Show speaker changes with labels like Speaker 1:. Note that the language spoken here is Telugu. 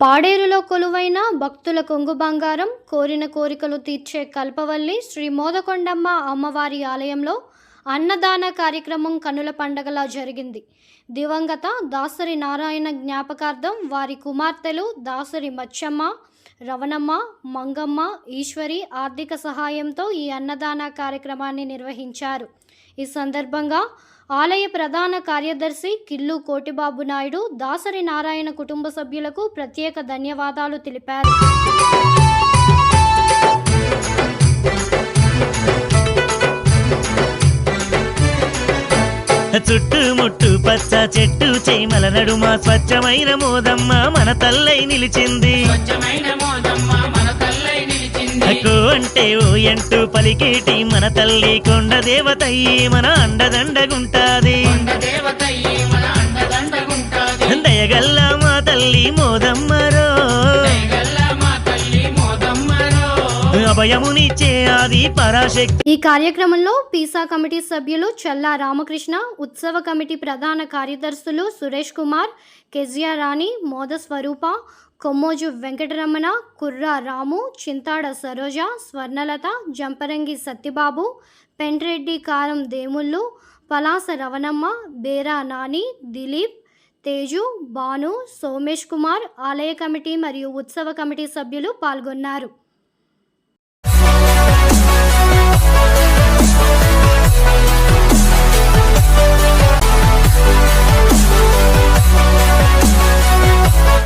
Speaker 1: పాడేరులో కొలువైన భక్తుల కొంగు బంగారం, కోరిన కోరికలు తీర్చే కల్పవల్లి శ్రీ మోదకొండమ్మ అమ్మవారి ఆలయంలో అన్నదాన కార్యక్రమం కన్నుల పండగలా జరిగింది. దివంగత దాసరి నారాయణ జ్ఞాపకార్థం వారి కుమార్తెలు దాసరి మచ్చమ్మ, రవణమ్మ, మంగమ్మ, ఈశ్వరి ఆర్థిక సహాయంతో ఈ అన్నదాన కార్యక్రమాన్ని నిర్వహించారు. ఈ సందర్భంగా ఆలయ ప్రధాన కార్యదర్శి కిల్లు కోటిబాబు నాయుడు దాసరి నారాయణ కుటుంబ సభ్యులకు ప్రత్యేక ధన్యవాదాలు తెలిపారు.
Speaker 2: చుట్టుముట్టు పచ్చ చెట్టు చేమల నడుమ స్వచ్ఛమైన మోదమ్మ మన తల్లై నిలిచింది. అక్కో అంటే ఓ ఎంటూ పలికేటి మన తల్లి కొండ దేవతయ్యి మన అండదండగుంటాది. దయగల్ల మా తల్లి మోదమ్మరో, అభయమునిచ్చే ఆది పరాశక్తి.
Speaker 1: ఈ కార్యక్రమంలో పీసా కమిటీ సభ్యులు చల్లా రామకృష్ణ, ఉత్సవ కమిటీ ప్రధాన కార్యదర్శులు సురేష్ కుమార్, కెజియా రాణి, మోద స్వరూప, కొమ్మోజు వెంకటరమణ, కుర్రా రాము, చింతాడ సరోజ, స్వర్ణలత, జంపరంగి సత్యబాబు, పెండ్రెడ్డి కారం దేముళ్ళు, పలాస రవణమ్మ, బేరా నాని, దిలీప్, తేజు, భాను, సోమేష్ కుమార్, ఆలయ కమిటీ మరియు ఉత్సవ కమిటీ సభ్యులు పాల్గొన్నారు.